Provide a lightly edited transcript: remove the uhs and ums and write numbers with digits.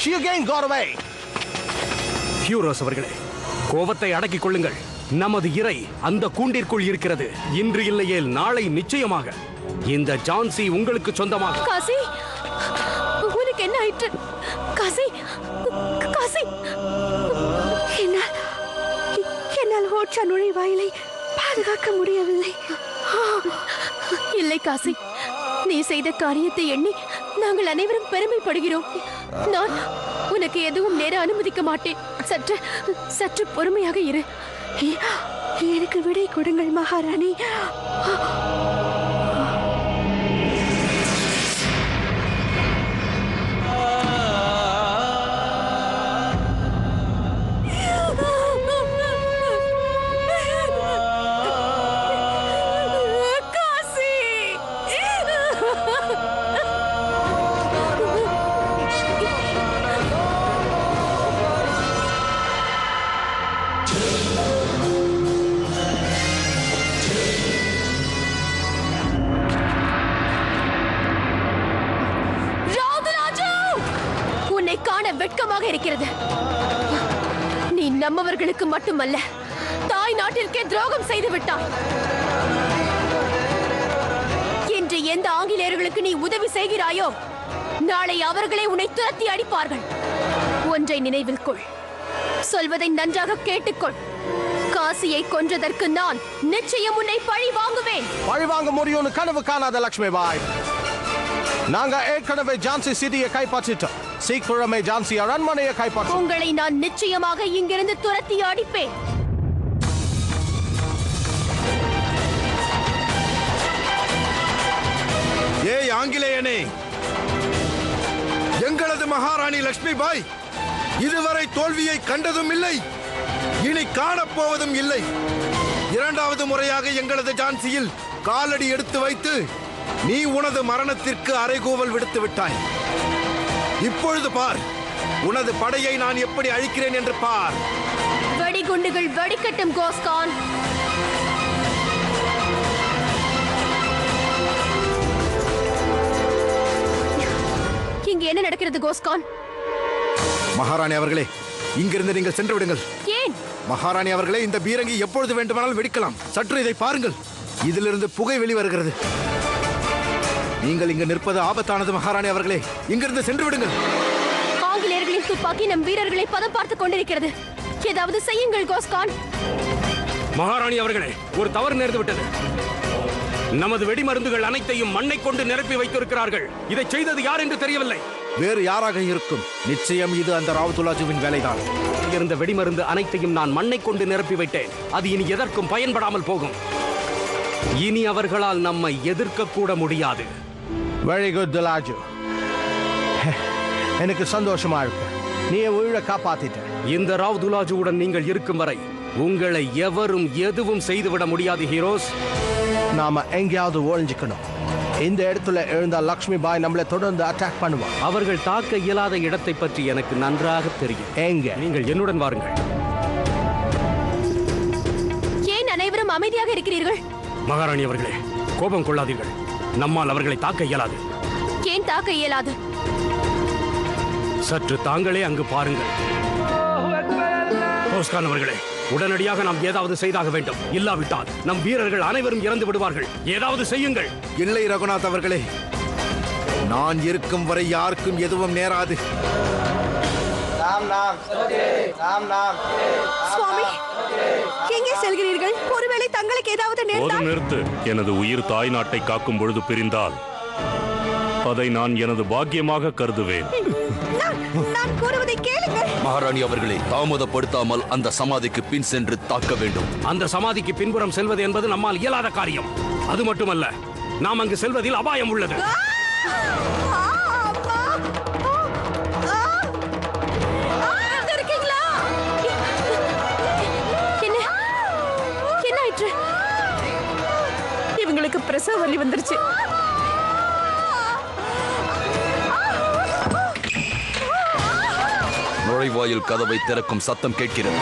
She again got away. Heroes அவர்களே, கோபத்தை அடக்கிக் கொள்ளுங்கள். நமது இறை அந்த கூண்டிற்குள் இருக்கிறது. இன்று இல்லையேல் நாளை நிச்சயமாக இந்த ஜான்சி உங்களுக்கு சொந்தமாக. காசி, உனக்கு என்ன ஆயிற்று? காசி, காசி, என்னால் ஓட்சா நுழைவாயிலை பாதுகாக்க முடியவில்லை. இல்லை காசி, நீ செய்த காரியத்தை எண்ணி நாங்கள் அனைவரும் பெருமைப்படுகிறோம். நான் உனக்கு எதுவும் நேர அனுமதிக்க மாட்டேன். சற்று பொறுமையாக இரு. எனக்கு விடை கொடுங்கள் மகாராணி. வெட்கமாக இருக்கிறது. நீ நம்மவர்களுக்கு மட்டுமல்ல, தாய் நாட்டிற்கே துரோகம் செய்து விட்டாய். இன்று எந்த ஆங்கிலேயர்களுக்கு நீ உதவி செய்கிறாயோ, நாளை அவர்களே உன்னை துரத்தி அடிப்பார்கள். ஒன்றை நினைவில் கொள், சொல்வதை நன்றாக கேட்டுக்கொள். காசியை கொன்றதற்கு நான் நிச்சயம் உன்னை பழி வாங்குவேன். பழி வாங்க முடியும்னு கனவு காணாத லட்சுமி பாய். நாங்க ஏற்கனவே ஜான்சி சிட்டியை கைப்பற்றிட்டோம். சீக்கிரமே ஜான்சி அரண்மனையை கைப்பற்றும். உங்களை நான் நிச்சயமாக இங்கிருந்து துரத்தி அடிப்பேன். ஏய் ஆங்கிலேயனே, எங்களது மகாராணி லட்சுமி பாய் இதுவரை தோல்வியை கண்டதும் இல்லை, இனி காணப்போவதும் இல்லை. இரண்டாவது முறையாக எங்களது ஜான்சியில் காலடி எடுத்து வைத்து நீ உனது மரணத்திற்கு அறைகூவல் விடுத்து விட்டாய். இப்பொழுது பார், உனது படையை நான் எப்படி அழிக்கிறேன் என்று பார். வெடிகுண்டுகள் வெடிக்கட்டும் கோஸ்கான். இங்கு என்ன நடக்கிறது கோஸ்கான்? மகாராணி அவர்களே, இங்கிருந்து நீங்கள் சென்று விடுங்கள். ஏன்? மகாராணி அவர்களே, இந்த பீரங்கி எப்பொழுது வேண்டுமானாலும் வெடிக்கலாம். சற்று இதை பாருங்கள், இதிலிருந்து புகை வெளிவருகிறது. நீங்கள் இங்கு நிற்பது ஆபத்தானது மகாராணி அவர்களே, இங்கிருந்து சென்று விடுங்கள். ஆங்கிலேயர்களின் துப்பாக்கி நம் வீரர்களை பதம் பார்த்துக் கொண்டிருக்கிறது. ஏதாவது செய்யுங்கள் கோஸ்கான். மகாராணி அவர்களே, ஒரு தவறு நேர்ந்து விட்டது. நமது வெடிமருந்துகள் அனைத்தையும் மண்ணை கொண்டு நிரப்பி வைத்திருக்கிறார்கள். இதை செய்தது யார் என்று தெரியவில்லை. வேறு யாராக இருக்கும்? நிச்சயம் இது அந்த ராவுதுல்லாஜுவின் வேலைதான். இருந்த வெடிமருந்து அனைத்தையும் நான் மண்ணை கொண்டு நிரப்பி வைத்தேன். அது இனி எதற்கும் பயன்படாமல் போகும். இனி அவர்களால் நம்மை எதிர்க்க கூட முடியாது. வெரி குட் துலாஜு, எனக்கு சந்தோஷமா இருக்கு. நீ உயிரை காப்பாத்திட்ட. இந்த ராவ்துலாஜுவுடன் நீங்கள் இருக்கும் வரை உங்களை எவரும் எதுவும் செய்துவிட முடியாது ஹீரோஸ். நாம எங்கேயாவது ஒழிஞ்சுக்கணும். இந்த இடத்துல எழுந்த லட்சுமி பாய் நம்மளை தொடர்ந்து அட்டாக் பண்ணுவான். அவர்கள் தாக்க இயலாத இடத்தை பற்றி எனக்கு நன்றாக தெரியும். எங்க? நீங்கள் என்னுடன் வாருங்கள். ஏன் அனைவரும் அமைதியாக இருக்கிறீர்கள்? மகாராணி அவர்களே, கோபம் கொள்ளாதீர்கள். நம்மால் அவர்களை தாக்க இயலாது. ஏன் தாக்க இயலாது? சற்று தாங்களே அங்கு பாருங்கள். கோஸ்கான் அவர்களே, உடனடியாக நாம் ஏதாவது செய்தாக வேண்டும். இல்லாவிட்டால் நம் வீரர்கள் அனைவரும் இறந்து விடுவார்கள். ஏதாவது செய்யுங்கள். இல்லை ரகுநாத் அவர்களே, நான் இருக்கும் வரை யாருக்கும் எதுவும் நேராது. சுவாமி, எங்கே செல்கிறீர்கள்? ஒருவேளை தங்களுக்கு ஏதாவது நேர்ந்தால்? நிறுத்து. எனது உயிர் தாய் நாட்டை காக்கும் பொழுது பிரிந்தால் அதை நான் எனது பாக்கியமாக கருதுவேன். நான் கூறுவதை கேளுங்கள். மகாராணி அவர்களே, தாமதப்படுத்தாமல் அந்த சமாதிக்கு பின் சென்று தாக்க வேண்டும். அந்த சமாதிக்கு பின்புறம் செல்வது என்பது நம்மால் இயலாத காரியம். அது மட்டுமல்ல, நாம் அங்கு செல்வதில் அபாயம் உள்ளது. இவங்களுக்கு பிரசவ வலி வந்துருச்சு. நுழைவாயில் கதவை திறக்கும் சத்தம் கேட்கிறது.